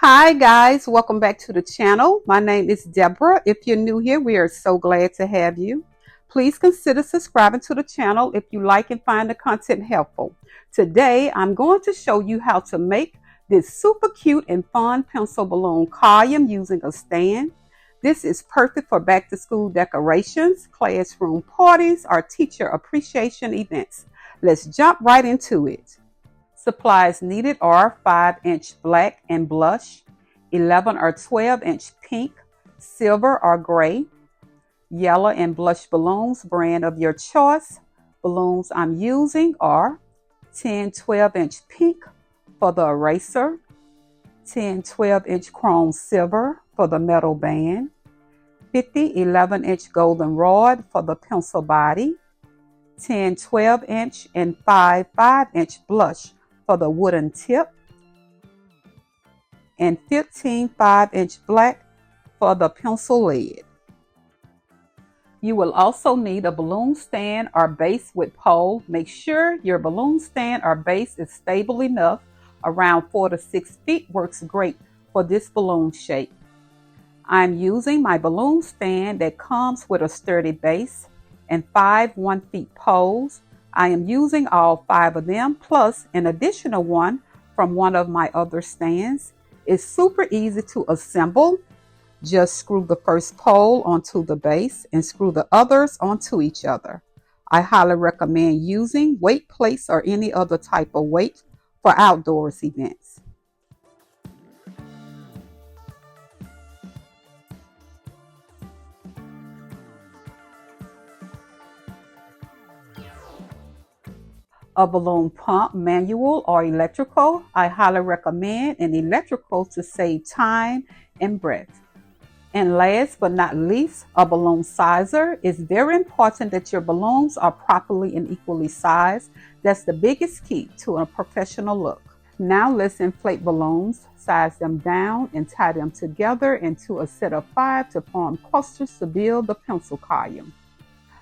Hi guys, welcome back to the channel. My name is Deborah. If you're new here, we are so glad to have you. Please consider subscribing to the channel if you like and find the content helpful. Today, I'm going to show you how to make this super cute and fun pencil balloon column using a stand. This is perfect for back to school decorations, classroom parties, or teacher appreciation events. Let's jump right into it. Supplies needed are 5-inch black and blush, 11 or 12-inch pink, silver or gray, yellow and blush balloons, brand of your choice. Balloons I'm using are 10 12-inch pink for the eraser, 10 12-inch chrome silver for the metal band, 50 11-inch golden rod for the pencil body, 10 12-inch and 5 5-inch blush for the wooden tip, and 15 5-inch black for the pencil lid. You will also need a balloon stand or base with pole. Make sure your balloon stand or base is stable enough. Around 4 to 6 feet works great for this balloon shape. I'm using my balloon stand that comes with a sturdy base and 5 1-foot poles. I am using all 5 of them plus an additional one from one of my other stands. It's super easy to assemble. Just screw the first pole onto the base and screw the others onto each other. I highly recommend using weight plates or any other type of weight for outdoors events. A balloon pump, manual or electrical. I highly recommend an electrical to save time and breath. And last but not least, a balloon sizer. It's very important that your balloons are properly and equally sized. That's the biggest key to a professional look. Now let's inflate balloons, size them down and tie them together into a set of 5 to form clusters to build the pencil column.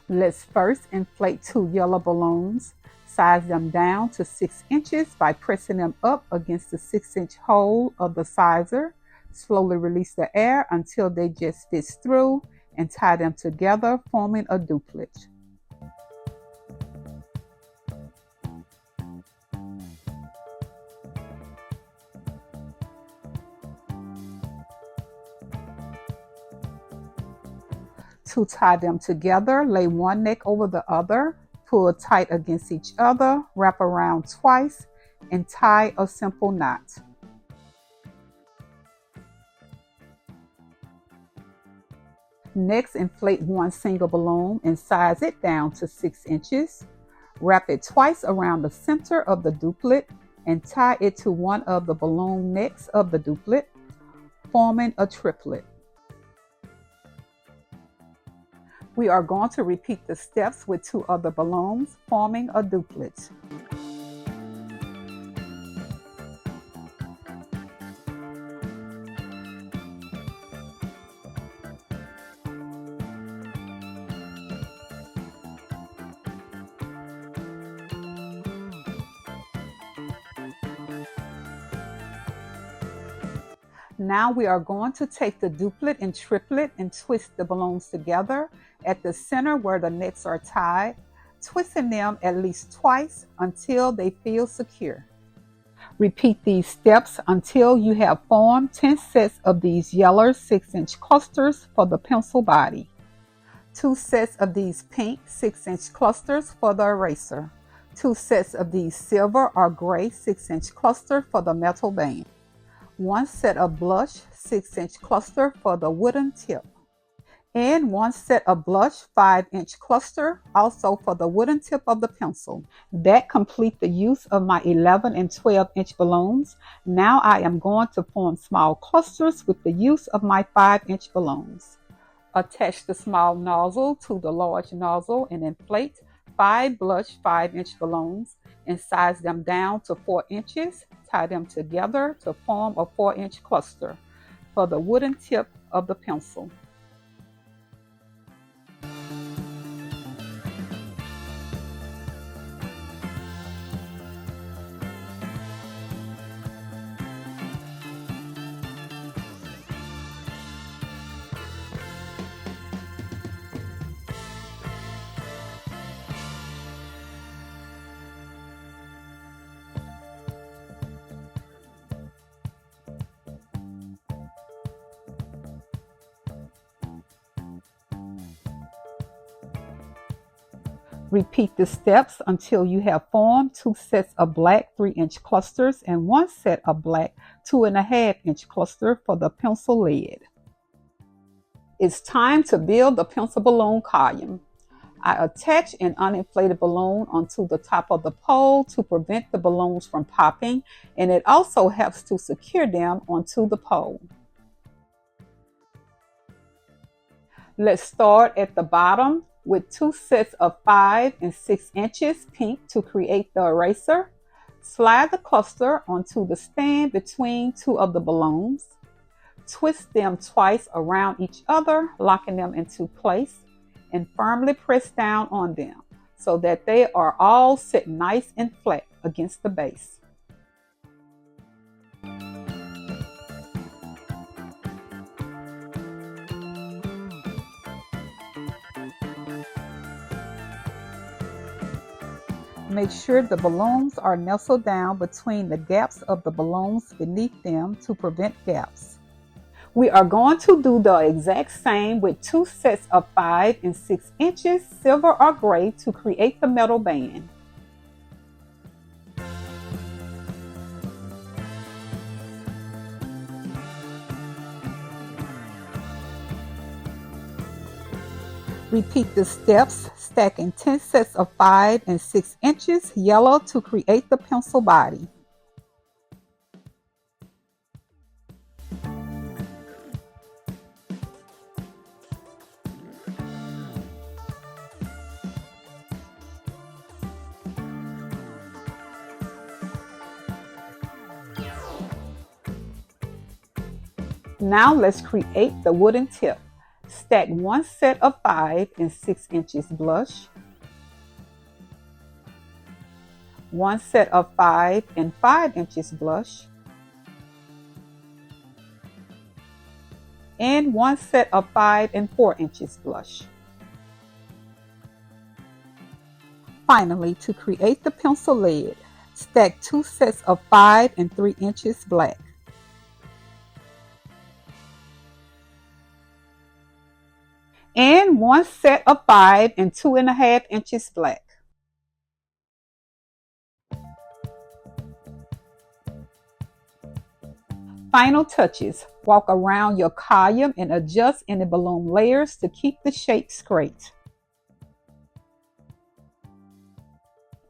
Let's first inflate 2 yellow balloons. Size them down to 6 inches by pressing them up against the 6-inch hole of the sizer. Slowly release the air until they just fit through and tie them together, forming a duplet. To tie them together, lay one neck over the other, pull tight against each other, wrap around twice, and tie a simple knot. Next, inflate one single balloon and size it down to 6 inches. Wrap it twice around the center of the duplet and tie it to one of the balloon necks of the duplet, forming a triplet. We are going to repeat the steps with 2 other balloons, forming a duplet. Now we are going to take the duplet and triplet and twist the balloons together at the center where the necks are tied, twisting them at least twice until they feel secure. Repeat these steps until you have formed 10 sets of these yellow 6-inch clusters for the pencil body, 2 sets of these pink 6-inch clusters for the eraser, 2 sets of these silver or gray 6-inch cluster for the metal band, 1 set of blush 6-inch cluster for the wooden tip, and 1 set of blush 5-inch cluster also for the wooden tip of the pencil. That completes the use of my 11 and 12-inch balloons. Now I am going to form small clusters with the use of my 5-inch balloons. Attach the small nozzle to the large nozzle and inflate 5 blush 5-inch balloons and size them down to 4 inches. Tie them together to form a 4-inch cluster for the wooden tip of the pencil. Repeat the steps until you have formed 2 sets of black 3-inch clusters and 1 set of black 2.5-inch cluster for the pencil lid. It's time to build the pencil balloon column. I attach an uninflated balloon onto the top of the pole to prevent the balloons from popping, and it also helps to secure them onto the pole. Let's start at the bottom with 2 sets of 5 and 6 inches pink to create the eraser. Slide the cluster onto the stand between 2 of the balloons. Twist them twice around each other, locking them into place, and firmly press down on them so that they are all set nice and flat against the base. Make sure the balloons are nestled down between the gaps of the balloons beneath them to prevent gaps. We are going to do the exact same with 2 sets of 5 and 6 inches silver or gray to create the metal band. Repeat the steps, stacking 10 sets of 5 and 6 inches yellow to create the pencil body. Now let's create the wooden tip. Stack 1 set of 5 and 6 inches blush, 1 set of 5 and 5 inches blush, and 1 set of 5 and 4 inches blush. Finally, to create the pencil lid, stack 2 sets of 5 and 3 inches black. And 1 set of 5 and 2.5 inches black. Final touches. Walk around your column and adjust any balloon layers to keep the shape straight.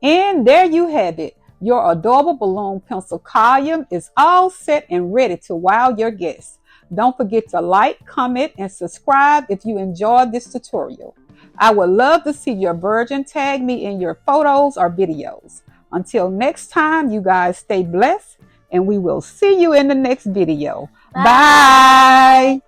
And there you have it. Your adorable balloon pencil column is all set and ready to wow your guests. Don't forget to like, comment, and subscribe if you enjoyed this tutorial. I would love to see your virgin. Tag me in your photos or videos. Until next time, you guys stay blessed, and we will see you in the next video. Bye. Bye.